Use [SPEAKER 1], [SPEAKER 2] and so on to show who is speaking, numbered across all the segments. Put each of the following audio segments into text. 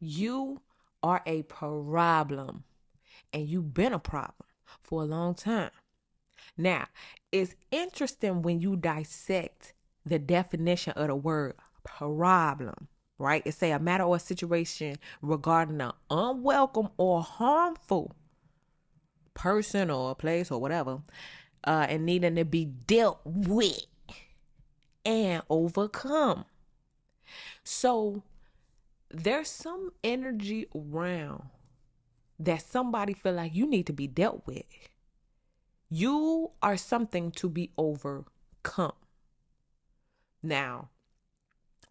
[SPEAKER 1] You are a problem, and you've been a problem for a long time. Now, it's interesting when you dissect the definition of the word problem, right? It say a matter or a situation regarding an unwelcome or harmful person or a place or whatever, and needing to be dealt with and overcome. So there's some energy around that somebody feel like you need to be dealt with. You are something to be overcome. Now,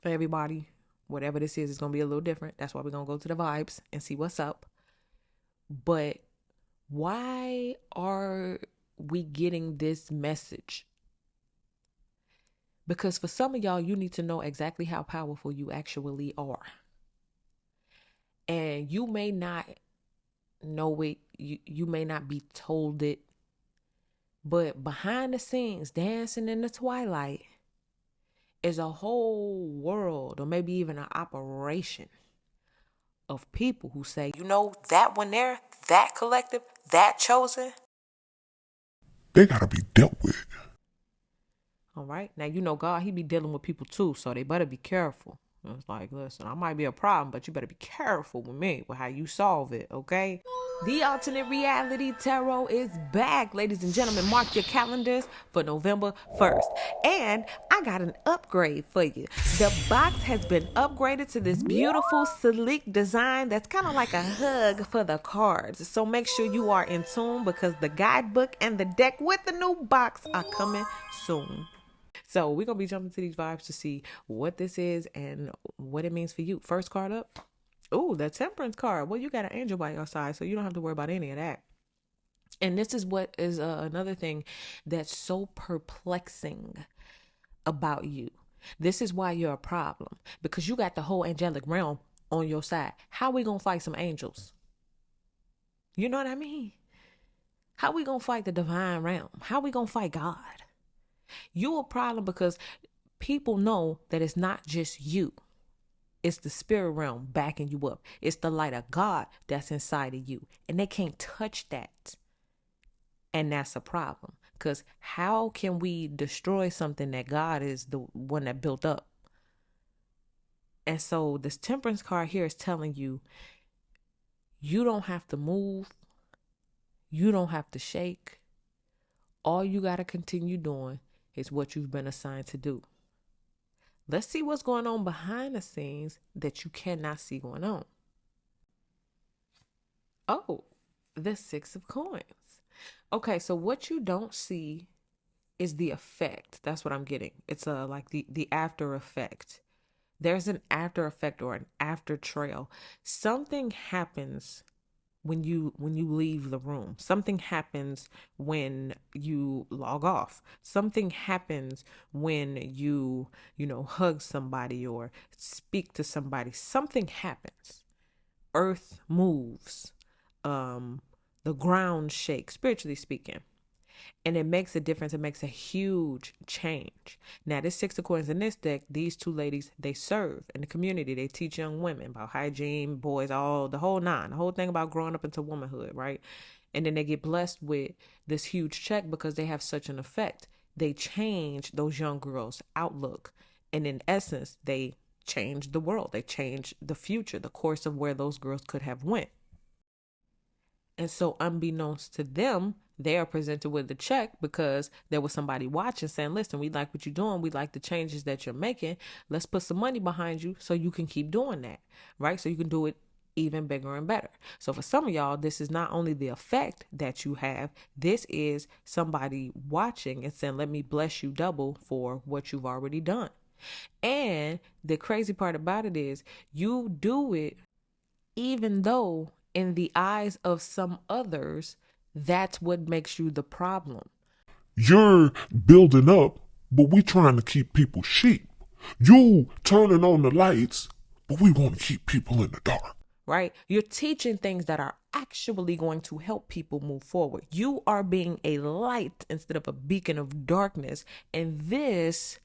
[SPEAKER 1] for everybody, whatever this is, it's going to be a little different. That's why we're going to go to the vibes and see what's up. But why are we getting this message? Because for some of y'all, you need to know exactly how powerful you actually are. And you may not know it, you may not be told it, but behind the scenes, dancing in the twilight, is a whole world, or maybe even an operation of people who say, you know, that one there, that collective, that chosen.
[SPEAKER 2] They gotta be dealt with.
[SPEAKER 1] All right. Now, you know, God, he be dealing with people too, so they better be careful. It's like, listen, I might be a problem, but you better be careful with me, with how you solve it, okay? The Alternate Reality Tarot is back, ladies and gentlemen. Mark your calendars for November 1st. And I got an upgrade for you. The box has been upgraded to this beautiful, sleek design that's kind of like a hug for the cards. So make sure you are in tune because the guidebook and the deck with the new box are coming soon. So we're going to be jumping to these vibes to see what this is and what it means for you. First card up. Oh, the Temperance card. Well, you got an angel by your side, so you don't have to worry about any of that. And this is what is another thing that's so perplexing about you. This is why you're a problem, because you got the whole angelic realm on your side. How we going to fight some angels? You know what I mean? How we going to fight the divine realm? How we going to fight God? You a problem because people know that it's not just you. It's the spirit realm backing you up. It's the light of God that's inside of you. And they can't touch that. And that's a problem. Because how can we destroy something that God is the one that built up? And so this Temperance card here is telling you, you don't have to move. You don't have to shake. All you got to continue doing is what you've been assigned to do. Let's see what's going on behind the scenes that you cannot see going on. Oh, the Six of Coins. Okay, so what you don't see is the effect. That's what I'm getting. It's like the after effect. There's an after effect or an after trail. Something happens when you leave the room. Something happens when you log off. Something happens when you hug somebody or speak to somebody. Something happens. Earth moves. The ground shakes, spiritually speaking. And it makes a difference. It makes a huge change. Now, this Six of Coins in this deck, these two ladies, they serve in the community. They teach young women about hygiene, boys, all the whole nine, the whole thing about growing up into womanhood, right? And then they get blessed with this huge check because they have such an effect. They change those young girls' outlook. And in essence, they change the world. They change the future, the course of where those girls could have went. And so unbeknownst to them, they are presented with the check because there was somebody watching saying, listen, we like what you're doing. We like the changes that you're making. Let's put some money behind you so you can keep doing that, right? So you can do it even bigger and better. So for some of y'all, this is not only the effect that you have, this is somebody watching and saying, let me bless you double for what you've already done. And the crazy part about it is you do it even though in the eyes of some others, that's what makes you the problem.
[SPEAKER 2] You're building up, but we trying to keep people sheep. You turning on the lights, but we want to keep people in the dark.
[SPEAKER 1] Right? You're teaching things that are actually going to help people move forward. You are being a light instead of a beacon of darkness. And this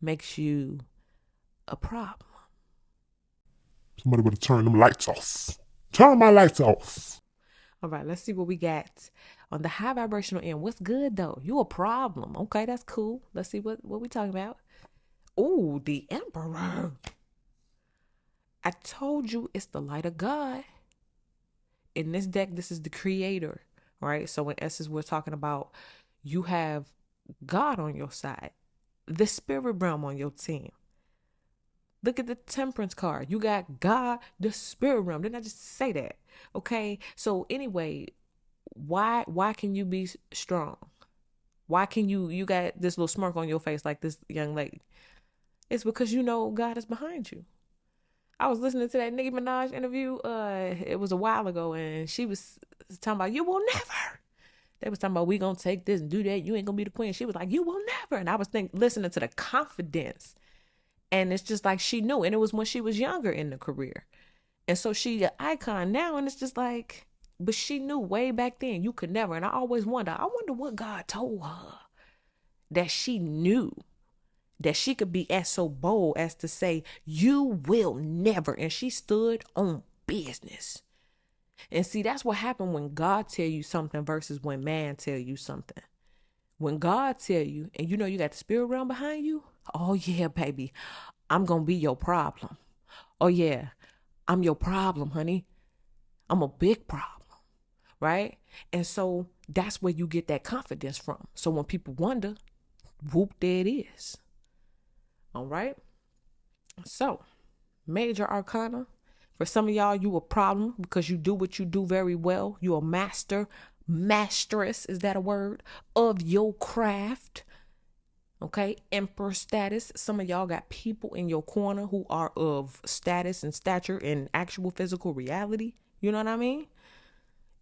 [SPEAKER 1] makes you a problem.
[SPEAKER 2] Somebody better turn them lights off. Turn my lights off.
[SPEAKER 1] All right, let's see what we got on the high vibrational end. What's good though? You a problem. Okay, that's cool. Let's see what we talking about. Ooh, the Emperor. I told you it's the light of God. In this deck, this is the creator, right? So in essence, we're talking about you have God on your side, the spirit realm on your team. Look at the Temperance card. You got God, the spirit realm. Didn't I just say that? Okay. So anyway, why can you be strong? Why can you got this little smirk on your face like this young lady? It's because you know God is behind you. I was listening to that Nicki Minaj interview. It was a while ago, and she was talking about you will never. They was talking about we gonna take this and do that. You ain't gonna be the queen. She was like, you will never. And I was listening to the confidence, and it's just like she knew, and it was when she was younger in the career, and so she an icon now, and it's just like, but she knew way back then you could never. And I always wonder. I wonder what God told her that she knew that she could be as so bold as to say, you will never. And she stood on business. And see, that's what happened when God tell you something versus when man tell you something. When God tell you, and you know you got the spirit realm behind you, oh yeah, baby, I'm going to be your problem. Oh yeah, I'm your problem, honey. I'm a big problem, right? And so that's where you get that confidence from. So when people wonder, whoop, there it is. All right. So, major arcana. For some of y'all, you a problem because you do what you do very well. You a master, masteress, is that a word? Of your craft. Okay. Emperor status. Some of y'all got people in your corner who are of status and stature in actual physical reality. You know what I mean?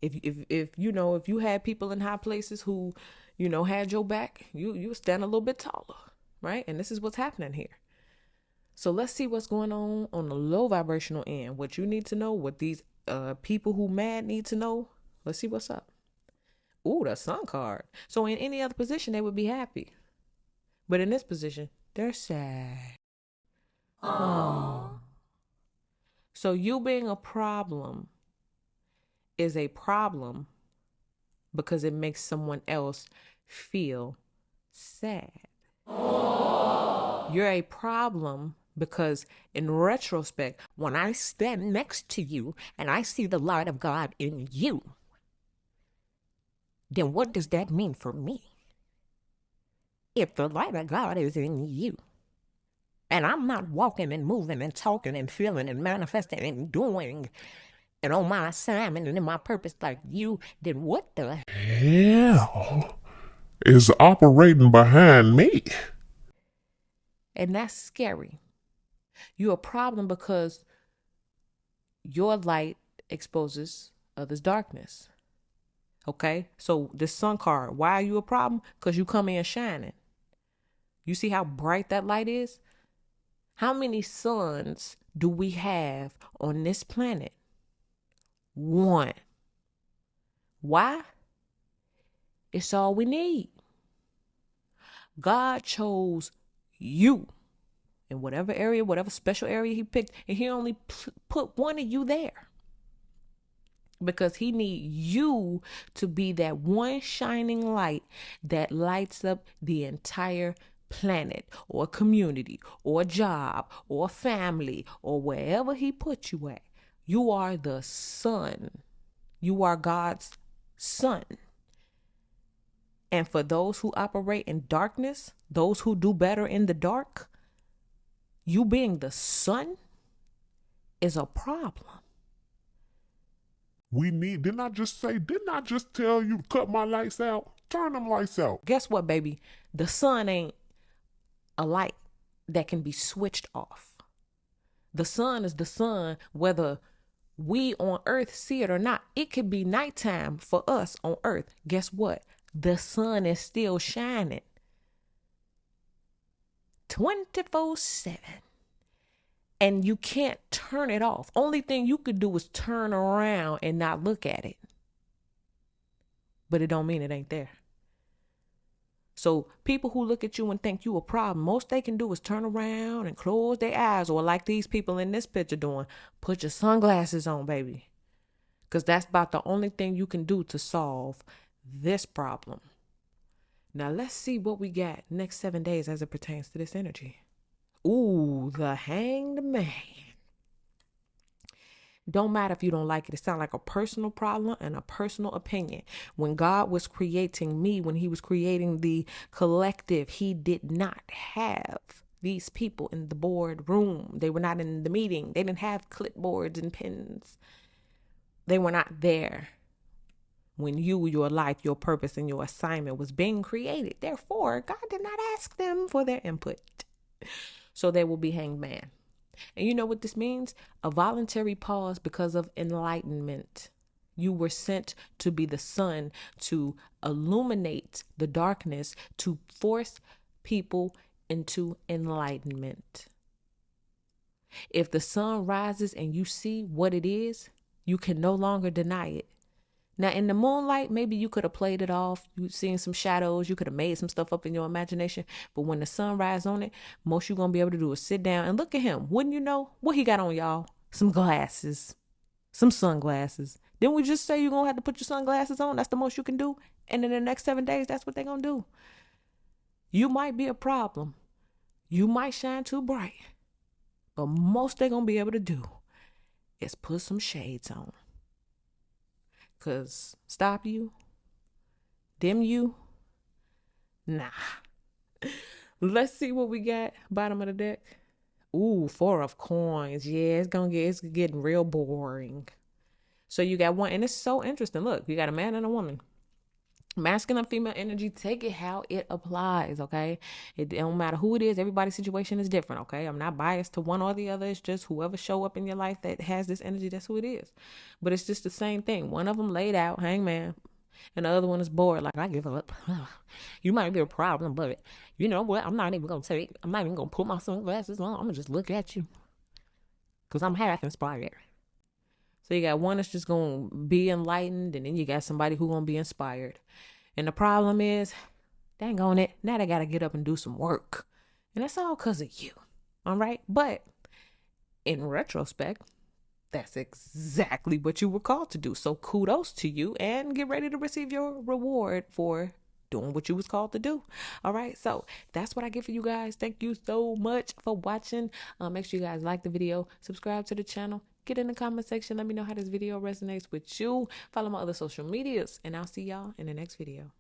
[SPEAKER 1] If you know, if you had people in high places who, you know, had your back, you stand a little bit taller, right? And this is what's happening here. So let's see what's going on the low vibrational end. What you need to know, what these people who mad need to know. Let's see what's up. Ooh, the sun card. So in any other position, they would be happy. But in this position, they're sad. Oh. So you being a problem is a problem because it makes someone else feel sad. You're a problem because in retrospect, when I stand next to you and I see the light of God in you, then what does that mean for me? If the light of God is in you, and I'm not walking and moving and talking and feeling and manifesting and doing and on my assignment and in my purpose like you, then what the
[SPEAKER 2] Hell is operating behind me.
[SPEAKER 1] And that's scary. You're a problem because your light exposes others' darkness. Okay? So this sun card, why are you a problem? Because you come in shining. You see how bright that light is? How many suns do we have on this planet? One. Why? It's all we need. God chose you in whatever area, whatever special area he picked, and he only put one of you there because he need you to be that one shining light that lights up the entire planet or community or job or family or wherever he put you at. You are the sun. You are God's son. And for those who operate in darkness, those who do better in the dark, you being the sun is a problem.
[SPEAKER 2] Didn't I just tell you to cut my lights out? Turn them lights out.
[SPEAKER 1] Guess what, baby? The sun ain't a light that can be switched off. The sun is the sun, whether we on earth see it or not. It could be nighttime for us on earth. Guess what? The sun is still shining 24/7. And you can't turn it off. Only thing you could do is turn around and not look at it. But it don't mean it ain't there. So people who look at you and think you a problem, most they can do is turn around and close their eyes, or like these people in this picture doing, put your sunglasses on, baby. Because that's about the only thing you can do to solve this problem. Now let's see what we got next 7 days as it pertains to this energy. Ooh, the Hanged Man. Don't matter if you don't like it. It sounds like a personal problem and a personal opinion. When God was creating me, when he was creating the collective, he did not have these people in the boardroom. They were not in the meeting. They didn't have clipboards and pens. They were not there when you, your life, your purpose, and your assignment was being created. Therefore, God did not ask them for their input. So they will be hanged man. And you know what this means? A voluntary pause because of enlightenment. You were sent to be the sun, to illuminate the darkness, to force people into enlightenment. If the sun rises and you see what it is, you can no longer deny it. Now, in the moonlight, maybe you could have played it off. You seen some shadows. You could have made some stuff up in your imagination. But when the sun rises on it, most you're going to be able to do is sit down and look at him. Wouldn't you know what he got on, y'all? Some glasses, some sunglasses. Didn't we just say you're going to have to put your sunglasses on? That's the most you can do. And in the next 7 days, that's what they're going to do. You might be a problem. You might shine too bright. But most they're going to be able to do is put some shades on. Because stop you, dim you, nah. Let's see what we got. Bottom of the deck. Ooh, 4 of coins. Yeah, it's getting real boring. So you got one, and it's so interesting. Look, you got a man and a woman. Masculine and female energy, take it how it applies, okay? It don't matter who it is. Everybody's situation is different, okay? I'm not biased to one or the other. It's just whoever show up in your life that has this energy, that's who it is. But it's just the same thing. One of them laid out, hangman, and the other one is bored. Like, I give up. You might be a problem, but you know what? I'm not even going to put my sunglasses on. I'm going to just look at you because I'm half inspired. So you got one that's just going to be enlightened, and then you got somebody who's going to be inspired. And the problem is, dang on it, now they got to get up and do some work. And that's all because of you. All right? But in retrospect, that's exactly what you were called to do. So kudos to you, and get ready to receive your reward for doing what you was called to do. All right, so that's what I get for you guys. Thank you so much for watching. Make sure you guys like the video, subscribe to the channel, get in the comment section, let me know how this video resonates with you. Follow my other social medias, and I'll see y'all in the next video.